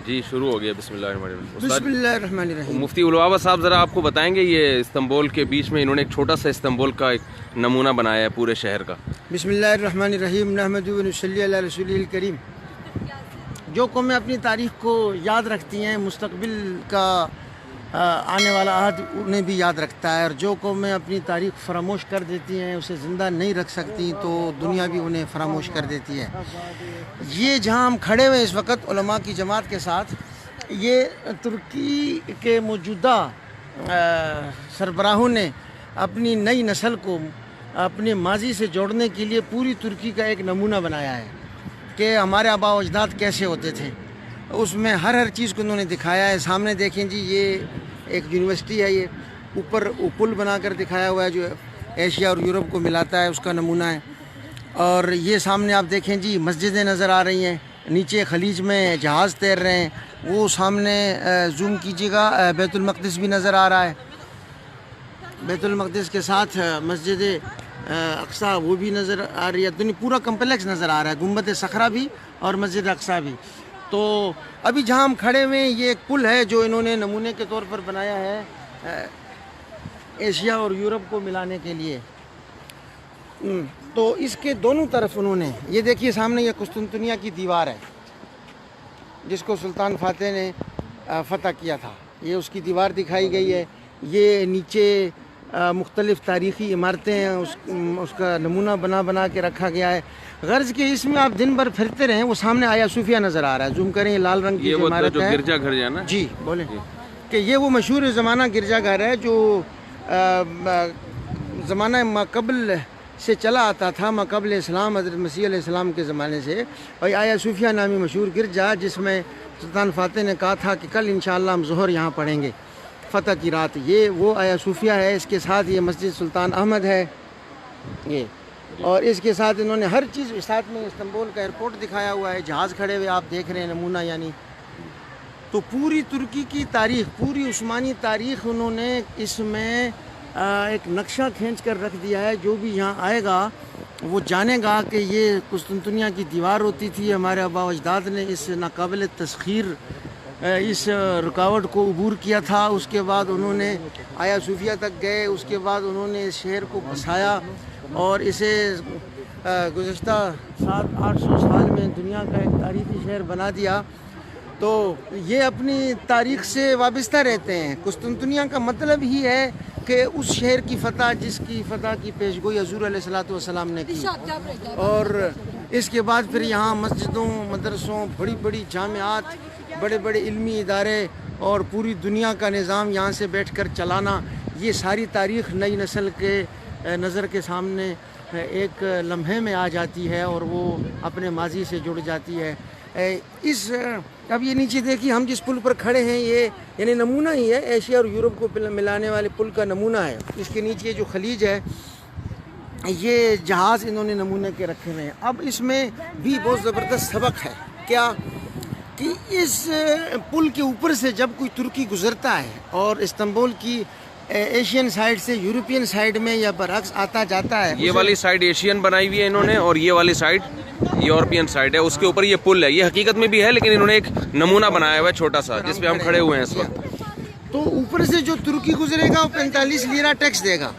जी शुरू हो गया। बिस्मिल्लाहिर्रहमानिर्रहीम। बिस्मिल्लाहिर्रहमानिर्रहीम। मुफ्ती उलवाबा साहब, ज़रा आपको बताएंगे ये इस्तांबुल के बीच में इन्होंने एक छोटा सा इस्तांबुल का एक नमूना बनाया है पूरे शहर का। बिस्मिल्लाहिर्रहमानिर्रहीम। नहमदुहु व नसल्ली अला रसूलिल करीम। जो कौमें अपनी तारीख़ को याद रखती हैं, मुस्तक़बिल का आने वाला अहद उन्हें भी याद रखता है, और जो कौमें अपनी तारीख़ फरामोश कर देती हैं, उसे ज़िंदा नहीं रख सकती, तो दुनिया भी उन्हें फरामोश कर देती है। ये जहाँ हम खड़े हुए इस वक्त उलमा की जमात के साथ, ये तुर्की के मौजूदा सरबराहों ने अपनी नई नस्ल को अपने माजी से जोड़ने के लिए पूरी तुर्की का एक नमूना बनाया है कि हमारे आबा व अजदाद कैसे होते थे। उसमें हर चीज़ को उन्होंने दिखाया है। सामने देखें जी, ये एक यूनिवर्सिटी है, ये ऊपर पुल बनाकर दिखाया हुआ है जो एशिया और यूरोप को मिलाता है, उसका नमूना है। और ये सामने आप देखें जी, मस्जिदें नज़र आ रही हैं, नीचे खलीज में जहाज़ तैर रहे हैं, वो सामने जूम कीजिएगा, बैतुल मक़दिस भी नज़र आ रहा है। बैतुल मक़दिस के साथ मस्जिद अक्सा वो भी नज़र आ रही है। पूरा कम्प्लेक्स नज़र आ रहा है, गुंबद सखरा भी और मस्जिद अक्सा भी। तो अभी जहाँ हम खड़े हुए हैं, ये एक पुल है जो इन्होंने नमूने के तौर पर बनाया है एशिया और यूरोप को मिलाने के लिए। तो इसके दोनों तरफ उन्होंने, ये देखिए सामने ये कुस्तुनतुनिया की दीवार है जिसको सुल्तान फातेह ने फ़तह किया था, ये उसकी दीवार दिखाई गई है। ये नीचे मुख्तलिफ़ तारीख़ी इमारतें हैं, उसका नमूना बना के रखा गया है। गर्ज के इसमें आप दिन भर फिरते रहें, वो सामने आया सूफिया नज़र आ रहा है, जूम करें, ये लाल रंग की इमारत है, गिरजा घर है ना जी। बोले कि ये वो मशहूर ज़माना गिरजा घर है जो ज़माना माक़बल से चला आता था, माक़बल इस्लाम, हज़रत मसीह अलैहिस्सलाम के ज़माने से। और आया सूफिया नामी मशहूर गिरजा, जिसमें सुल्तान फातेह ने कहा था कि कल इंशाअल्लाह हम ज़ोहर यहाँ पढ़ेंगे, फ़तह की रात। ये वो आया सूफिया है। इसके साथ ये मस्जिद सुल्तान अहमद है ये, और इसके साथ इन्होंने हर चीज़, साथ में इस्तांबुल का एयरपोर्ट दिखाया हुआ है, जहाज़ खड़े हुए आप देख रहे हैं, नमूना यानी। तो पूरी तुर्की की तारीख़, पूरी उस्मानी तारीख़ उन्होंने इसमें एक नक्शा खींच कर रख दिया है। जो भी यहाँ आएगा वो जानेगा कि ये कुस्तुनतुनिया की दीवार होती थी, हमारे आबा अजदाद ने इस नाकाबिल तस्खीर इस रुकावट को अबूर किया था। उसके बाद उन्होंने आया सूफिया तक गए, उसके बाद उन्होंने इस शहर को बसाया और इसे गुज़श्ता 700-800 साल में दुनिया का एक तारीख़ी शहर बना दिया। तो ये अपनी तारीख़ से वाबस्ता रहते हैं। कुस्तुनतुनिया का मतलब ही है कि उस शहर की फ़तह, जिसकी फ़तह की पेशगोई हुज़ूर अलैहिस्सलातु वस्सलाम ने की। और इसके बाद फिर यहाँ मस्जिदों, मदरसों, बड़ी बड़ी जामियात, बड़े बड़े इल्मी इदारे और पूरी दुनिया का निज़ाम यहाँ से बैठ कर चलाना, ये सारी तारीख़ नई नस्ल के नज़र के सामने एक लम्हे में आ जाती है और वो अपने माजी से जुड़ जाती है। अब ये नीचे देखिए, हम जिस पुल पर खड़े हैं, ये यानी नमूना ही है, एशिया और यूरोप को मिलाने वाले पुल का नमूना है। इसके नीचे जो खलीज है, ये जहाज़ इन्होंने नमूने के रखे हुए हैं। अब इसमें भी बहुत ज़बरदस्त सबक है क्या, कि इस पुल के ऊपर से जब कोई तुर्की गुज़रता है और इस्तांबुल की एशियन साइड से यूरोपियन साइड में या बरअक्स आता जाता है, ये वाली साइड एशियन बनाई हुई है इन्होंने और ये वाली साइड यूरोपियन साइड है, उसके ऊपर ये पुल है। ये हकीकत में भी है, लेकिन इन्होंने एक नमूना बनाया हुआ है छोटा सा, जिस पे हम खड़े हुए हैं इस वक्त। तो ऊपर से जो तुर्की गुजरेगा वो 45 लीरा टैक्स देगा,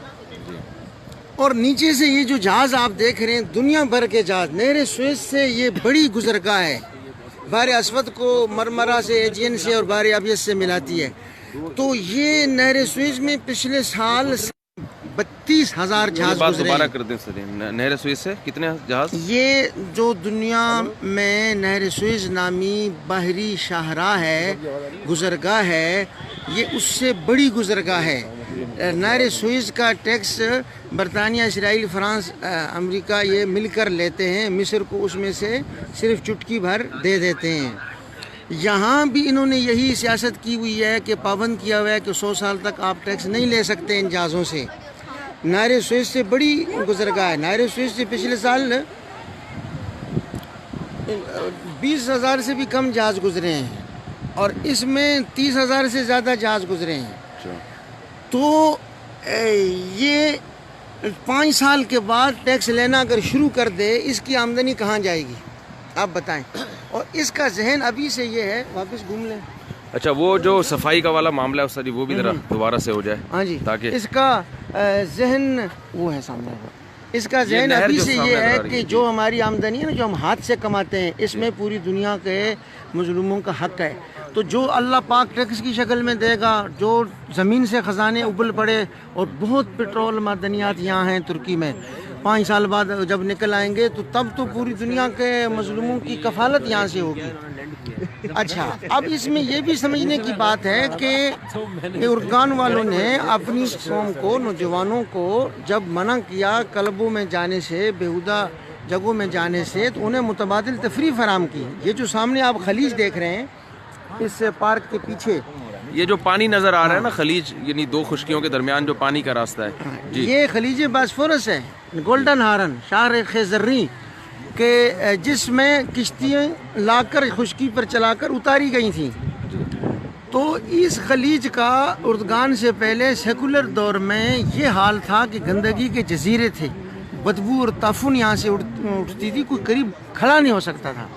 और नीचे से ये जो जहाज़ आप देख रहे हैं, दुनिया भर के जहाज़, नहर सुएज़ से ये बड़ी गुजरगाह है, बार अस्वद को मरमरा से, एजियन से और बार अबियस से मिलाती है। तो ये नहर सुएज़ में पिछले साल 32,000 जहाज गुजरे। दोबारा कर दें सर, नहर सुएज़ से कितने जहाज? ये जो दुनिया में नहर सुएज़ नामी बाहरी शाहराह है, गुजरगाह है, ये उससे बड़ी गुजरगाह है। नहर सुएज़ का टैक्स बरतानिया, इसराइल, फ्रांस, अमेरिका ये मिलकर लेते हैं, मिस्र को उसमें से सिर्फ चुटकी भर दे देते हैं। यहाँ भी इन्होंने यही सियासत की हुई है कि पाबंद किया हुआ है कि 100 साल तक आप टैक्स नहीं ले सकते इन जहाज़ों से। नहर सुएज़ से बड़ी गुजरगाह है। नहर सुएज़ से पिछले साल 20,000 से भी कम जहाज़ गुजरे हैं, और इसमें 30,000 से ज़्यादा जहाज़ गुजरे हैं। तो ये 5 साल के बाद टैक्स लेना अगर शुरू कर दे, इसकी आमदनी कहाँ जाएगी? आप बताएं। और इसका जहन अभी से ये है, वापस घूम लें। अच्छा, वो जो सफाई का वाला मामला है उस्ताद जी, वो भी जरा दोबारा से हो जाए। हाँ जी, ताकि इसका जहन वो है सामने वो। इसका जहन नहर अभी जो से सामने ये नजर आ है रही कि है, जो हमारी आमदनी है ना, जो हम हाथ से कमाते हैं, इसमें पूरी दुनिया के मजलूमों का हक है। तो जो अल्लाह पाक टैक्स की शक्ल में देगा, जो ज़मीन से ख़जाने उबल पड़े, और बहुत पेट्रोल मादनियात यहाँ हैं तुर्की में, 5 साल बाद जब निकल आएंगे तो तब तो पूरी दुनिया के मजलूमों की कफालत यहाँ से होगी। अच्छा, अब इसमें यह भी समझने की बात है कि उर्गान वालों ने अपनी कौम को, नौजवानों को जब मना किया क्लबों में जाने से, बेहुदा जगहों में जाने से, तो उन्हें मुतबादिल तफरी फराम की। ये जो सामने आप खलीज देख रहे हैं, इस पार्क के पीछे ये जो पानी नजर आ रहा है ना, खलीज यानी दो खुशकियों के दरमियान जो पानी का रास्ता है जी, ये खलीज बास्फोरस है, गोल्डन हारन शार खेजर्री के, जिसमें किश्तियाँ लाकर खुशकी पर चलाकर उतारी गई थी। तो इस खलीज का उर्दगान से पहले सेकुलर दौर में ये हाल था कि गंदगी के जजीरे थे, बदबू और ताफुन यहाँ से उठती थी, कोई करीब खड़ा नहीं हो सकता था।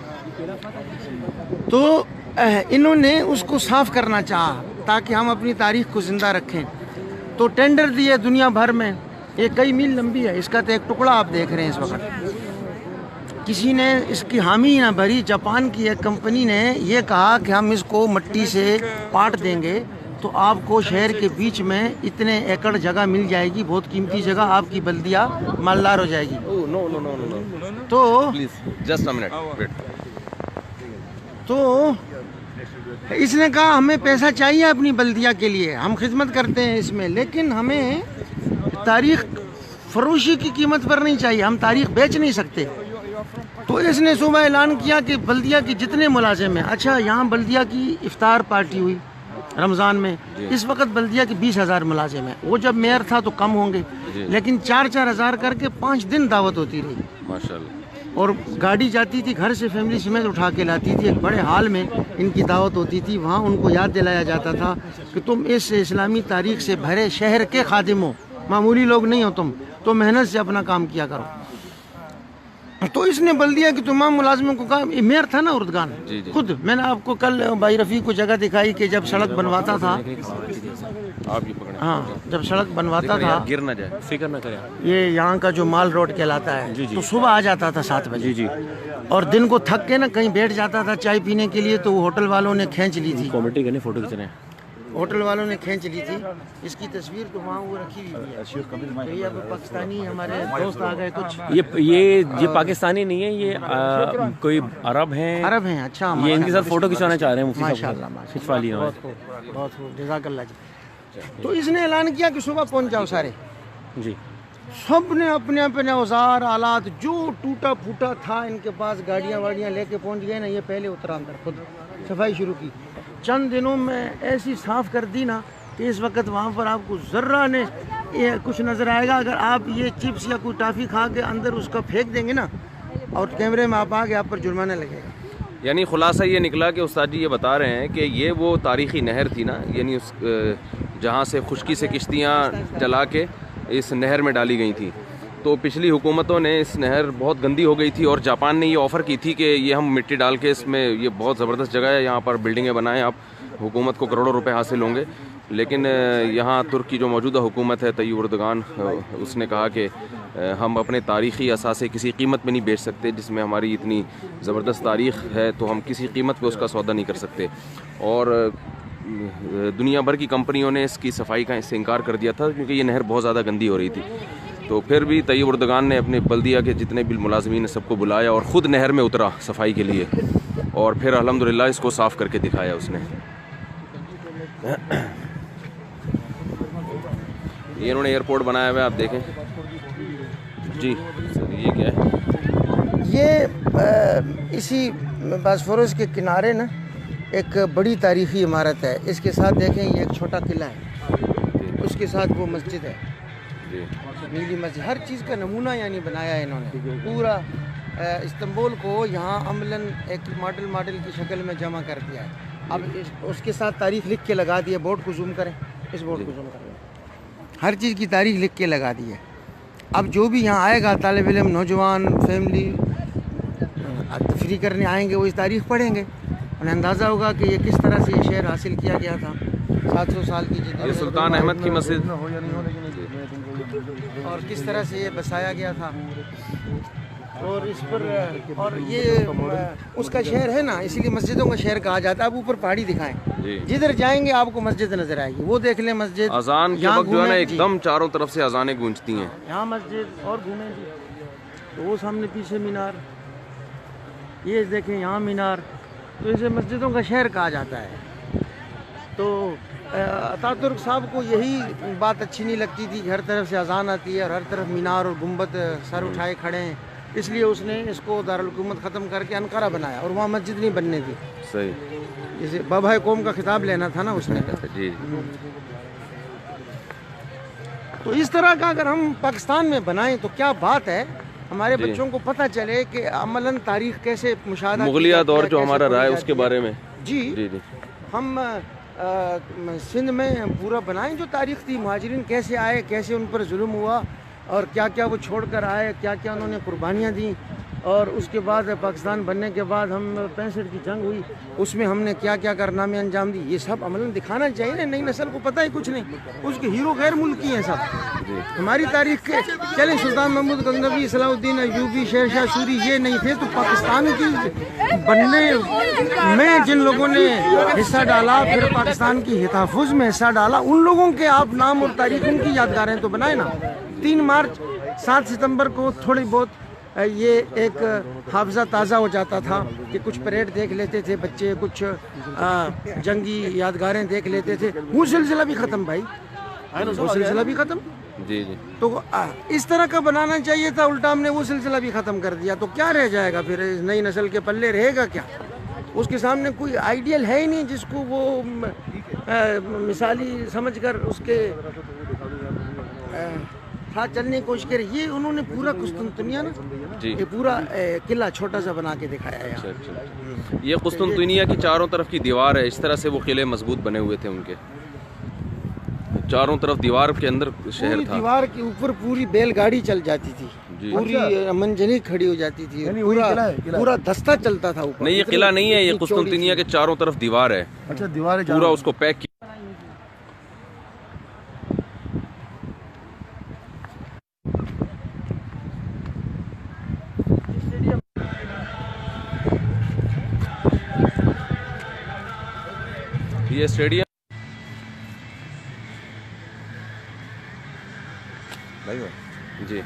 तो इन्होंने उसको साफ करना चाहा ताकि हम अपनी तारीख को ज़िंदा रखें। तो टेंडर दिए दुनिया भर में, ये कई मील लंबी है, इसका तो एक टुकड़ा आप देख रहे हैं इस वक्त। किसी ने इसकी हामी ना भरी। जापान की एक कंपनी ने ये कहा कि हम इसको मिट्टी से पाट देंगे तो आपको शहर के बीच में इतने एकड़ जगह मिल जाएगी, बहुत कीमती जगह, आपकी बल्दिया मालदार हो जाएगी। नो नो नो नो, तो please just a minute wait. तो इसने कहा हमें पैसा चाहिए अपनी बल्दिया के लिए, हम खिदमत करते हैं इसमें, लेकिन हमें तारीख फरोशी की कीमत पर नहीं चाहिए, हम तारीख बेच नहीं सकते। तो इसने सुबह ऐलान किया कि बल्दिया के जितने मुलाजिम हैं, अच्छा यहाँ बल्दिया की इफ्तार पार्टी हुई रमज़ान में, इस वक्त बल्दिया के 20,000 मुलाजिम हैं। वो जब मेयर था तो कम होंगे, लेकिन 4-4 हज़ार करके 5 दिन दावत होती रही माशाल्लाह। और गाड़ी जाती थी घर से, फैमिली समेत उठा के लाती थी। एक बड़े हाल में इनकी दावत होती थी, वहाँ उनको याद दिलाया जाता था कि तुम इस इस्लामी तारीख से भरे शहर के खादिम हो, मामूली लोग नहीं हो तुम, तो मेहनत से अपना काम किया करो। तो इसने बल्दिया के तमाम मुलाजिमों को कहा, मेयर था ना उर्दगान, खुद मैंने आपको कल भाई रफ़ी को जगह दिखाई कि जब सड़क बनवाता था, आप ये पकड़े, हाँ जब सड़क बनवाता था, गिर ना जाए, फिक्र ना करें, ये यहाँ का जो माल रोड कहलाता है, तो सुबह आ जाता था 7 बजे जी, और दिन को थक के ना कहीं बैठ जाता था चाय पीने के लिए, तो वो होटल वालों ने खींच ली थी, कॉमेडी करने फोटो खींचने, होटल वालों ने खींच ली थी। इसकी तस्वीर तो वहाँ वो रखी हुई है। तो ये अब पाकिस्तानी हमारे दोस्त आ गए कुछ, ये पाकिस्तानी नहीं है, ये कोई अरब हैं। अरब हैं, अच्छा, ये इनके साथ फोटो खिंचवाना चाह रहे हैं, माशाल्लाह खिंचवा लिया बहुत खूब, जज़ाकल्लाह जी। तो इसने ऐलान किया कि सुबह पहुँच जाओ सारे जी। सब ने अपने अपने औजार आलात जो टूटा फूटा था इनके पास, गाड़ियाँ वाड़ियाँ लेके पहुँच गए ना। ये पहले उतरा अंदर, खुद सफाई शुरू की। चंद दिनों में ऐसी साफ़ कर दी ना कि इस वक्त वहाँ पर आपको ज़र्रा ने कुछ नज़र आएगा। अगर आप ये चिप्स या कोई टॉफ़ी खा के अंदर उसका फेंक देंगे ना और कैमरे में आप आ गए, आप पर जुर्माना लगेगा। यानी खुलासा ये निकला कि उस्ताद जी ये बता रहे हैं कि ये वो तारीख़ी नहर थी ना, यानी उस जहाँ से खुशकी से किश्तियाँ चला के इस नहर में डाली गई थी। तो पिछली हुकूमतों ने इस नहर बहुत गंदी हो गई थी और जापान ने ये ऑफ़र की थी कि ये हम मिट्टी डाल के इसमें, ये बहुत ज़बरदस्त जगह है, यहाँ पर बिल्डिंगें बनाएं, आप हुकूमत को करोड़ों रुपए हासिल होंगे। लेकिन यहाँ तुर्क की जो मौजूदा हुकूमत है, तय्यिब एर्दोगान, उसने कहा कि हम अपने तारीख़ी असासे किसी कीमत में नहीं बेच सकते, जिसमें हमारी इतनी ज़बरदस्त तारीख़ है, तो हम किसी कीमत पे उसका सौदा नहीं कर सकते। और दुनिया भर की कंपनियों ने इसकी सफाई का इससे इनकार कर दिया था क्योंकि ये नहर बहुत ज़्यादा गंदी हो रही थी। तो फिर भी तय्यिब एर्दोगान ने अपने बल्दिया के जितने भी मुलाजमीन हैं सबको बुलाया और ख़ुद नहर में उतरा सफाई के लिए, और फिर अल्हम्दुलिल्लाह इसको साफ़ करके दिखाया उसने। ये इन्होंने एयरपोर्ट बनाया हुआ है, आप देखें जी। ये क्या है? ये इसी बास्फोरस के किनारे ना एक बड़ी तारीख़ी इमारत है। इसके साथ देखें ये एक छोटा किला है, उसके साथ वो मस्जिद है, नीली मस्जिद। हर चीज़ का नमूना यानी बनाया है इन्होंने। पूरा इस्तांबुल को यहाँ अमलन एक मॉडल की शक्ल में जमा कर दिया है। अब उसके साथ तारीख़ लिख के लगा दी है। बोर्ड को जूम करें, इस बोर्ड को जूम करें, हर चीज़ की तारीख़ लिख के लगा दी है। अब जो भी यहाँ आएगा, तालिब इल्म, नौजवान, फैमिली, तशरीह करने आएंगे वो इस तारीख़ पढ़ेंगे, उन्हें अंदाज़ा होगा कि ये किस तरह से ये शहर हासिल किया गया था 700 साल की ये सुल्तान अहमद की मस्जिद और किस तरह से ये बसाया गया था। और इस पर और ये उसका शहर है ना, इसीलिए मस्जिदों का शहर कहा जाता है। आप ऊपर पहाड़ी दिखाएं, जिधर जाएंगे आपको मस्जिद नजर आएगी, वो देख लें मस्जिद। अजान के वक्त जो है ना एकदम चारों तरफ से अजानें गूंजती हैं। यहाँ मस्जिद और घूमें जी, तो वो सामने पीछे मीनार, ये देखें यहाँ मीनार। तो इसे मस्जिदों का शहर कहा जाता है। तो अतातुर्क साहब को यही बात अच्छी नहीं लगती थी कि हर तरफ से अजान आती है और हर तरफ मीनार और गुंबद सर उठाए खड़े हैं, इसलिए उसने इसको दारुल हुकूमत ख़त्म करके अनकारा बनाया और वहाँ मस्जिद नहीं बनने दी। सही, जैसे बाबा कौम का खिताब लेना था ना उसने। जी। तो इस तरह का अगर हम पाकिस्तान में बनाएं तो क्या बात है, हमारे बच्चों को पता चले कि अमलन तारीख कैसे मुशाहदा, मुगलिया दौर जो हमारा रहा है उसके बारे में। जी, जी जी। हम सिंध में पूरा बनाएं जो तारीख थी, मुहाजिरीन कैसे आए, कैसे उन पर जुल्म हुआ और क्या क्या वो छोड़ कर आए, क्या क्या उन्होंने कुर्बानियाँ दी। और उसके बाद पाकिस्तान बनने के बाद हम 65 की जंग हुई, उसमें हमने क्या क्या कारनामे अंजाम दी, ये सब अमलन दिखाना चाहिए ना। नई नस्ल को पता ही कुछ नहीं, उसके हीरो गैर मुल्की हैं सब। हमारी तारीख के चले सुल्तान महमूद गंगवी, सलाउद्दीन अय्यूबी, शेर शाह सूरी ये नहीं थे तो पाकिस्तान की बनने में जिन लोगों ने हिस्सा डाला, फिर पाकिस्तान की हिताफुज में हिस्सा डाला, उन लोगों के आप नाम और तारीख उनकी यादगारें तो बनाए ना। 3 मार्च 7 सितंबर को थोड़ी बहुत ये एक हाफजा ताज़ा हो जाता था कि कुछ परेड देख लेते थे बच्चे, कुछ जंगी यादगारें देख लेते थे। वो सिलसिला भी ख़त्म भाई, वो सिलसिला भी ख़त्म। जी जी। तो इस तरह का बनाना चाहिए था, उल्टा हमने वो सिलसिला भी ख़त्म कर दिया। तो क्या रह जाएगा फिर, नई नस्ल के पल्ले रहेगा क्या? उसके सामने कोई आइडियल है ही नहीं जिसको वो मिसाली समझकर उसके साथ चलने की कोशिश करे। ये उन्होंने पूरा कुस्तुनतुनिया ना जी, ये पूरा किला छोटा सा बना के दिखाया है। अच्छा। ये कुस्तुनतुनिया की चारों तरफ की दीवार है, इस तरह से वो किले मजबूत बने हुए थे उनके, चारों तरफ दीवार के अंदर शहर था। दीवार के ऊपर पूरी बैलगाड़ी चल जाती थी, पूरी मंजनी खड़ी हो जाती थी, पूरा दस्ता चलता था ऊपर। नहीं, ये किला नहीं है, ये कुस्तुनतुनिया के चारों तरफ दीवार है। अच्छा, दीवार पूरा उसको पैक किया। ये स्टेडियम जी,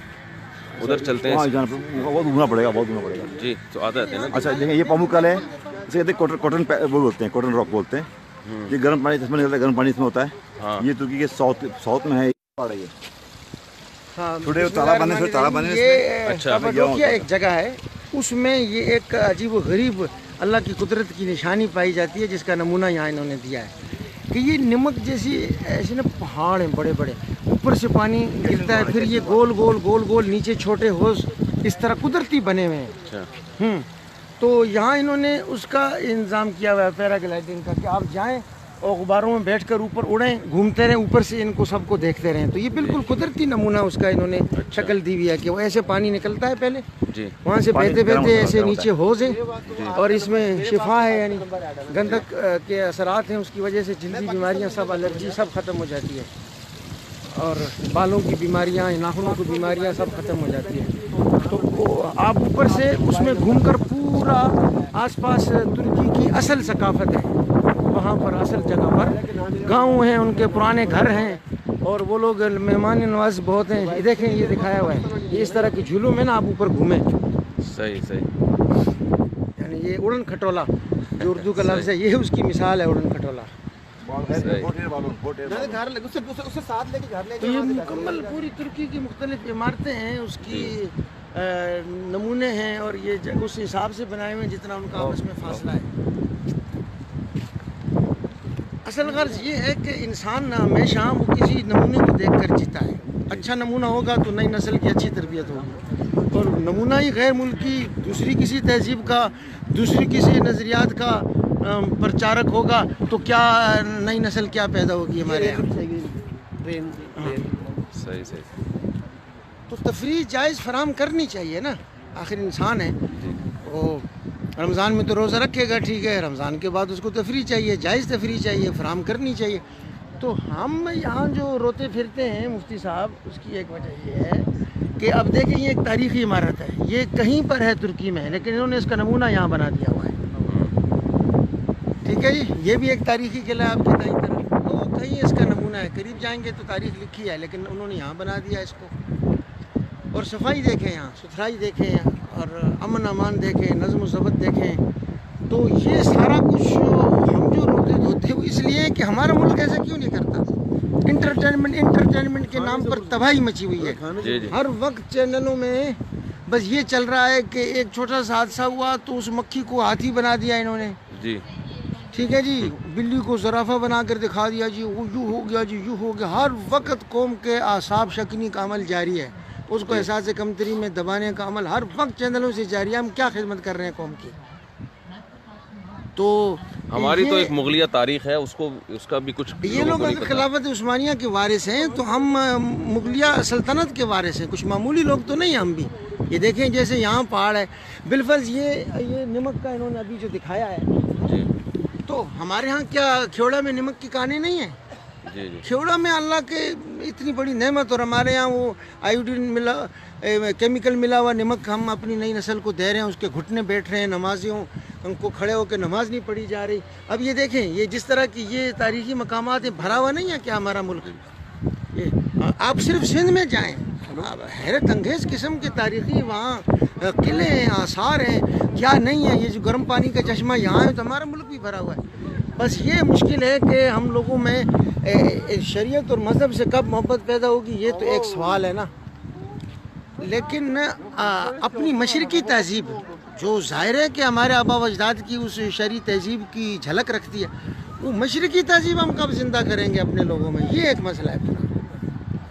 उधर चलते हैं। बहुत घूमना पड़ेगा, बहुत घूमना पड़ेगा जी। तो आता है ना। अच्छा देखिए, ये पामुकल है, इसे कहते हैं कॉटन वो बोलते हैं, कॉटन रॉक बोलते हैं। ये गर्म पानी इसमें निकलता है, गर्म पानी इसमें होता है। हाँ। ये तुर्की के साउथ में है। हाँ, छोटे तालाब बने, तालाब बने। अच्छा, कप्पाडोकिया एक जगह है, उसमें ये एक अजीब व गरीब अल्लाह की कुदरत की निशानी पाई जाती है, जिसका नमूना यहाँ इन्होंने दिया है कि ये नमक जैसी ऐसे ना पहाड़ हैं बड़े बड़े, ऊपर से पानी गिरता है, फिर ये गोल गोल गोल गोल नीचे छोटे होश इस तरह कुदरती बने हुए हैं। अच्छा। तो यहाँ इन्होंने उसका इंतज़ाम किया हुआ है पैराग्लाइडिंग का, कि आप जाएँ और गुब्बारों में बैठकर ऊपर उड़ें, घूमते रहें, ऊपर से इनको सबको देखते रहें। तो ये बिल्कुल कुदरती नमूना उसका इन्होंने शक्ल दी हुई है कि वो ऐसे पानी निकलता है पहले जी, वहाँ से बहते बहते ऐसे नीचे होज है और इसमें शिफा है, यानी गंधक के असरात हैं, उसकी वजह से जल्दी बीमारियाँ सब, एलर्जी सब ख़त्म हो जाती है और बालों की बीमारियाँ, नाखूनों की बीमारियाँ सब ख़त्म हो जाती है। तो आप ऊपर से उसमें घूमकर पूरा आसपास तुर्की की असल सकाफत है, वहाँ पर असल जगह पर गांव हैं, उनके पुराने घर हैं और वो लोग मेहमान नवाज बहुत हैं। ये देखें, ये दिखाया हुआ है, ये इस तरह की झूलों में ना आप ऊपर घूमें। सही सही। यानी ये उड़न खटोला जो उर्दू का लफ्ज़ है, ये उसकी मिसाल है, उड़न खटोला। तो ये मुकम्मल पूरी तुर्की की मुख्तलिफ इमारतें हैं, उसकी नमूने हैं और ये उस हिसाब से बनाए हुए हैं जितना उनका आपस में फासला है। असल गर्ज ये है कि इंसान हमेशा वो किसी नमूने को देखकर जीता है। अच्छा नमूना होगा तो नई नस्ल की अच्छी तरबियत होगी, और नमूना ही गैर मुल्की दूसरी किसी तहजीब का, दूसरी किसी नज़रियात का प्रचारक होगा तो क्या नई नस्ल क्या पैदा होगी हमारे यहाँ। सही सही। तो तफरीह जायज़ फराम करनी चाहिए ना, आखिर इंसान है। तो रमज़ान में तो रोज़ा रखेगा, ठीक है, रमज़ान के बाद उसको तफरी चाहिए, जायज़ तफरी चाहिए, फराम करनी चाहिए। तो हम यहाँ जो रोते फिरते हैं मुफ्ती साहब, उसकी एक वजह ये है कि अब देखें ये एक तारीख़ी इमारत है, ये कहीं पर है तुर्की में, लेकिन इन्होंने इसका नमूना यहाँ बना दिया हुआ है। ठीक है जी, ये भी एक तारीख़ी किला है आपकी दाईं तरफ, तो कहीं इसका नमूना है, करीब जाएंगे तो तारीख़ लिखी है, लेकिन उन्होंने यहाँ बना दिया इसको। और सफाई देखें, यहाँ सुथराई देखें, और अमन अमान देखें, नज़्म ज़बत देखें। तो ये सारा कुछ हम जो रोते धोते वो इसलिए कि हमारा मुल्क ऐसा क्यों नहीं करता। इंटरटेनमेंट के नाम पर तबाही मची हुई है। हर वक्त चैनलों में बस ये चल रहा है कि एक छोटा सा हादसा हुआ तो उस मक्खी को हाथी बना दिया इन्होंने जी, ठीक है जी, बिल्ली को ज़राफ़ा बना कर दिखा दिया जी, वो यूँ हो गया जी, यूँ हो गया। हर वक्त कौम के आसाब शकनी का अमल जारी है, उसको एहसास कमतरी में दबाने का अमल हर वक्त चैनलों से जारी है। हम क्या खिदमत कर रहे हैं कौम की। तो हमारी तो एक मुगलिया तारीख है, उसको उसका भी कुछ ये लोग अगर खिलाफत उस्मानिया के वारिस हैं तो हम मुगलिया सल्तनत के वारिस हैं, कुछ मामूली लोग तो नहीं हम भी। ये देखें जैसे यहाँ पहाड़ है, बिलफर्ज ये नमक का इन्होंने अभी जो दिखाया है, तो हमारे यहाँ क्या खेवड़ा में नमक की कहानी नहीं है। जी जी, खेवड़ा में अल्लाह के इतनी बड़ी नेमत, और हमारे यहाँ वो आयोडीन मिला, केमिकल मिला हुआ नमक हम अपनी नई नस्ल को दे रहे हैं, उसके घुटने बैठ रहे हैं, नमाजियों उनको खड़े होकर नमाज नहीं पढ़ी जा रही। अब ये देखें, ये जिस तरह की ये तारीखी मकामात है, भरा हुआ नहीं है क्या हमारा मुल्क। ये आप सिर्फ सिंध में जाएँ, हैरत अंगेज़ किस्म के तारीखी वहाँ किले हैं, आसार हैं, क्या नहीं है। ये जो गर्म पानी का चश्मा यहाँ है, तो हमारा मुल्क भी भरा हुआ है। बस ये मुश्किल है कि हम लोगों में शरीयत और मज़हब से कब मोहब्बत पैदा होगी, ये तो एक सवाल है ना। लेकिन अपनी मशरकी तहज़ीब जो ज़ाहिर है कि हमारे आबा व अजदाद की उस शरई तहज़ीब की झलक रखती है, वो मशरकी तहज़ीब हम कब ज़िंदा करेंगे अपने लोगों में, ये एक मसला है।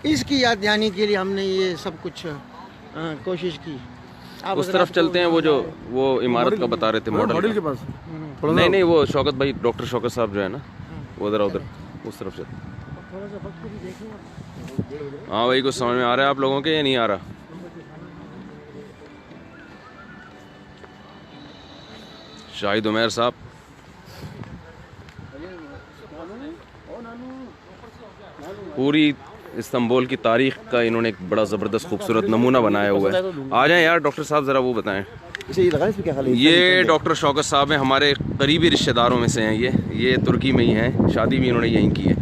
इसकी याद दहानी के लिए हमने ये सब कुछ कोशिश की। उस तरफ चलते हैं, वो इमारत का बता रहे थे, मॉडल के पास। नहीं, वो शौकत भाई, डॉक्टर शौकत साहब जो है ना, वो ज़रा उधर उस तरफ चलते। हाँ भाई, कुछ समझ में आ रहा है आप लोगों के या नहीं आ रहा? शाहिद उमैर साहब, पूरी इस्तांबुल की तारीख का इन्होंने एक बड़ा ज़बरदस्त खूबसूरत नमूना बनाया हुआ है। आ जाएं यार डॉक्टर साहब, ज़रा वो बताएं। ये डॉक्टर शौकत साहब हैं, हमारे करीबी रिश्तेदारों में से हैं। ये तुर्की में ही हैं, शादी भी इन्होंने यहीं की है।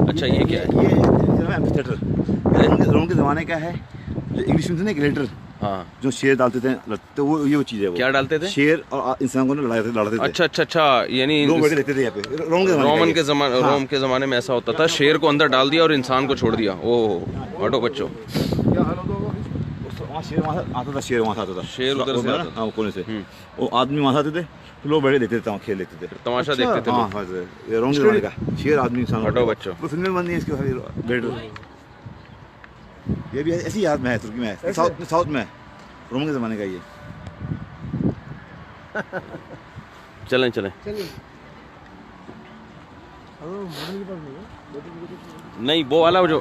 अच्छा, ये क्या है? ये रोम के ज़माने का है, जो इंग्लिश में थे ना ग्लेटर, हाँ, जो शेर डालते थे, तो वो चीज़ है। वो क्या डालते थे? शेर और इंसान को लड़ाते थे। अच्छा, यानी रहते थे यहाँ पे रोम के ज़माने में ऐसा होता था, शेर को अंदर डाल दिया और इंसान को छोड़ दिया। ओह हटो बच्चों, शेर वहाँ आता था, शेर उधर से आता था, कोने से वो आदमी वहाँ आते थे, तो लोग बैठे देखते थे, खेल लेते थे, तमाशा देखते थे। हाँ, ये रोम के ज़माने का शेर आदमी इंसान। हटो बच्चों, तो फिल्में बन रही है इसके। ये भी ऐसी याद में है, तुर्की में है, साउथ में है, रोम के ज़माने का ये। चलें। नहीं, वो वाला जो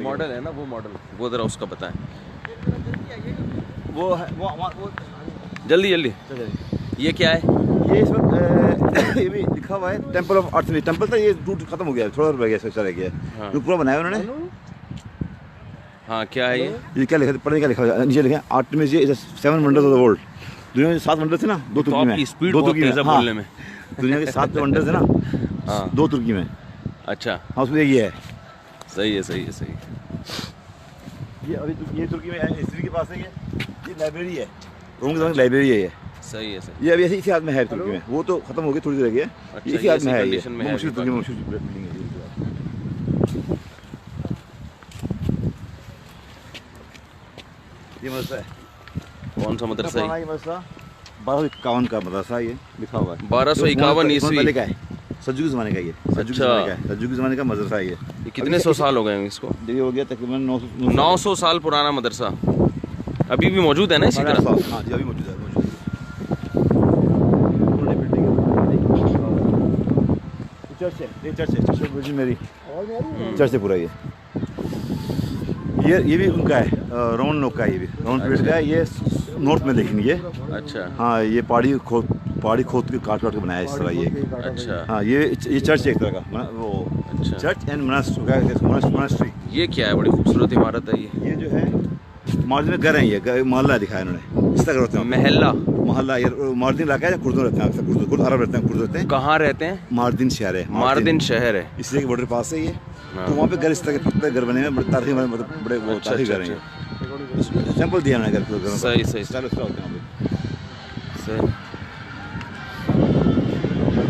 मॉडल है ना, वो मॉडल, वो ज़रा उसका बताएं। वो जल्दी। ये क्या है? ये इस वक्त ये भी लिखा हुआ है टेम्पल ऑफ आर्टमी। टेम्पल था, ये टूट खत्म हो गया, थोड़ा रह गया, चला गया। हाँ। जो पूरा बनाया उन्होंने। हाँ, क्या है ये क्या लिखा, पढ़ने क्या लिखा हुआ है? नीचे लिखा है Artemis is 7 wonders of the world. दुनिया में 7 वंडर थे ना, 2 तुर्की में। स्पीड बहुत तेज है बोलने में। दुनिया के 7 वंडर थे ना, हाँ, 2 तुर्की में। अच्छा, हाँ, उसमें ये है। सही है। ये तुर्की में हिस्ट्री के पास है। ये लाइब्रेरी है, रोम के ज़माने की लाइब्रेरी है ये। सही है। ये अभी इसी हाथ में है तुर्की में, वो तो खत्म हो गई, थोड़ी देर रह गई। अच्छा, इसी हाथ में है, ये मशहूर बिल्डिंग है। ये मदरसा है। कौन सा मदरसा है? 1251 का मदरसा, ये लिखा हुआ है। 1251 ईस्वी का है, सज्जू के ज़माने का। ये सज्जू के ज़माने का मदरसा है। ये कितने 100 साल हो गए हैं इसको? ये हो गया तकरीबन 900 साल पुराना मदरसा, अभी भी मौजूद है ना इसी तरह? हाँ जी, अभी मौजूद है। चर्च है पूरा। ये भी उनका है, रोमन लोग का है। ये भी रोमन पीरियड का है। ये नॉर्थ में, लेकिन ये अच्छा हाँ ये पहाड़ी खोद के काट के बनाया है इस तरह ये। अच्छा। हाँ ये चर्च है एक तरह का, वो अच्छा। Church and monastery. ये क्या है? बड़ी खूबसूरत इमारत है ये। ये जो है मार्जिन में घर है, ये मोहल्ला दिखाया इन्होंने, इस तरह होते हैं महल्ला मोहल्ला। ये मार्जिन इलाका है, कुर्द रहते हैं अक्सर, कुर्द अरब रहते हैं, कुर्द रहते हैं। कहाँ रहते हैं? मार्जिन शहर है, मार्दिन शहर है। इसलिए बॉर्डर पास है ये। हाँ। तो वहाँ पे घर इस तरह के पत्ते घर बने हुए, तारीखी मतलब बड़े वो अच्छा, तारीखी अच्छा, घर हैं। सैंपल दिया मैंने घर को। सही सही स्टाइल होते हैं वहाँ पे। सही।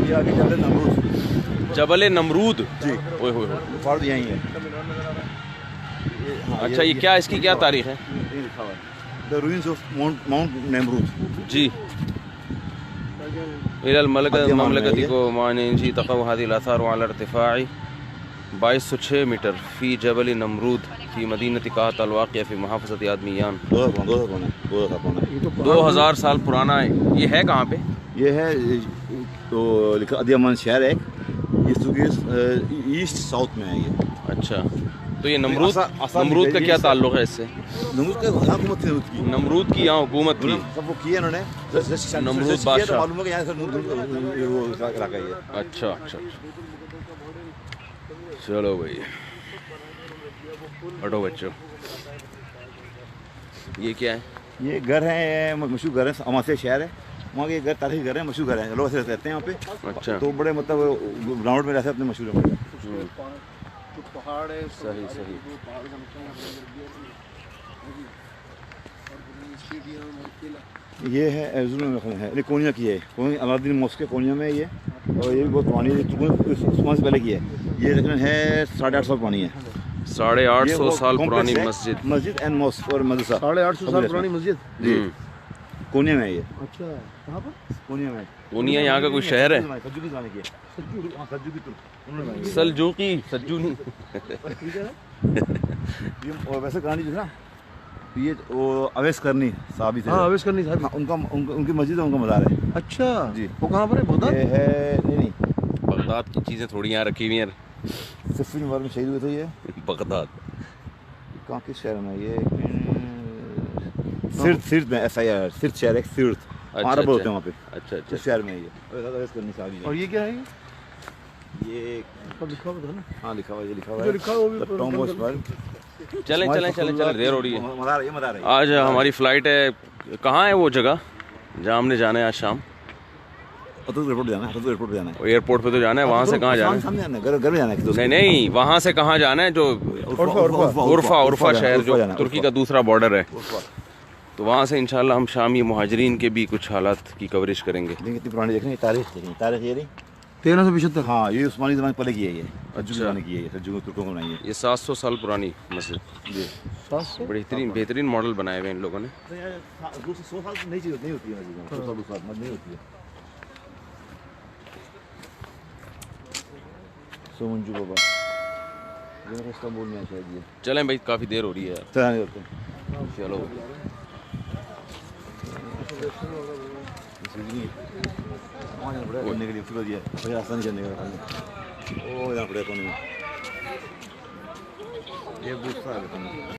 ये आगे चल रहे नमरूद, जबल नमरूद। जी ओए होए होए। फर्द यहीं है। अच्छा, ये क्या, इसकी क्या तारीख है? ये लिखा हुआ है the ruins of mount Nimrud. जी। इलल मध्य ममलकती है को माने जी तक़व हादिल आसार वाला इर्तिफ़ाई 2206 मीटर फ़ी जबल नमरूद फ़ी मदीनत कात अल-वाक़िया फ़ी मुहाफ़ज़त आदमियान। 2000 साल पुराना है। ये है कहाँ पे? ये है तो लिखा अधियामान शहर है, ये ईस्ट साउथ में है ये। अच्छा, तो ये नमरूद, आसान नमरूद का ये क्या सब- ताल्लुक़ है इससे? नमरूद का यहाँ हुकूमत थी, नमरूद की। नमरूद की यहाँ हुकूमत थी। सब वो किए इन्होंने, नमरूद बादशाह। मालूम है कि यहाँ से वो इलाका ही है। अच्छा अच्छा। चलो भाई, हटो बच्चों। ये क्या है? ये घर है, मशहूर घर है, अमासिया शहर है, वहाँ के घर तारीखी घर है, मशहूर घर है, लोग ऐसे रहते हैं यहाँ पे। अच्छा। तो बड़े मतलब ग्राउंड में रहते हैं, अपने मशहूर है। सही सही। ये है एर्जुल में है, ये कोनिया की है, कोनिया अलाउद्दीन मॉस्क है कोनिया में ये। और ये भी बहुत पुरानी है, उस्मान से पहले की है ये, लेकिन है 850 पुरानी है। 850 साल पुरानी मस्जिद। मस्जिद एंड मॉस्क और मदरसा। 850 साल पुरानी मस्जिद। जी कोनिया में है ये। अच्छा, कहाँ पर? कोनिया में। पूनिया यहाँ का कोई शहर है? सज्जू की जाने की है। सज्जू की तुर्क। सल्जूकी, सज्जू नहीं। ये और वैसे कहानी जो है ना, ये वो अवैस करनी साहबी थे। हाँ, अवेश करनी साहब। हाँ, उनकी मस्जिद है, उनका मज़ार है। अच्छा जी। वो कहाँ पर है? बगदाद? ये है नहीं बगदाद की चीज़ें थोड़ी यहाँ रखी हुई हैं। सिफिन वार में शहीद हुए थे ये। बगदाद कहाँ किस शहर में ये? सिर्त में, SIR सिर्त शहर है, सिर्त। अच्छा, अरब होते अच्छा। हैं वहाँ पे, अच्छा अच्छा। इस शहर में है ये। अवैस करनी साहबी और है। ये क्या है? ये सब लिखा हुआ था ना? हाँ लिखा हुआ है, ये लिखा हुआ जो है लिखा हुआ वो भी द टॉम्ब ऑफ इस्माइल। चलें चलें चलें चलें, देर हो रही है। मज़ार है, ये मज़ार है। आज हमारी फ़्लाइट है। कहाँ है वो जगह जहाँ हमने जाना है आज शाम? अतुल एयरपोर्ट जाना है, अतुल एयरपोर्ट जाना है। एयरपोर्ट पे तो जाना है, वहाँ से कहाँ जाना है? सामने जाना है, घर में जाना है। नहीं नहीं, वहाँ से कहाँ जाना है? जो उर्फा शहर जो तुर्की का दूसरा बॉर्डर है, तो वहाँ से इंशाल्लाह हम शामी मुहाजिरीन के भी कुछ हालात की कवरेज करेंगे। लेकिन इतनी पुरानी देखनी तारीख देखनी, तारीख ये नहीं। 1375। हाँ ये उस्मानी ज़माने पहले की है ये। अच्छा। ज़माने की है ये, सज्जू तुर्कों को बनाई है। ये 700 साल पुरानी मस्जिद। जी। बेहतरीन बेहतरीन मॉडल बनाए हुए हैं इन लोगों ने। 100 साल नहीं चीज़ नहीं होती है मस्जिद में, 100 साल 200 साल नहीं होती है। सो मंजू बाबा ये रास्ता बोल में है शायद ये। चलें भाई, काफ़ी देर हो रही है यार। चलाने होते हैं। चलो। वहाँ जाना पड़ेगा घूमने के लिए, फिर ये फिर रास्ता नहीं चलने का। ओ जाना पड़ेगा कोने में। ये बूथ सा है।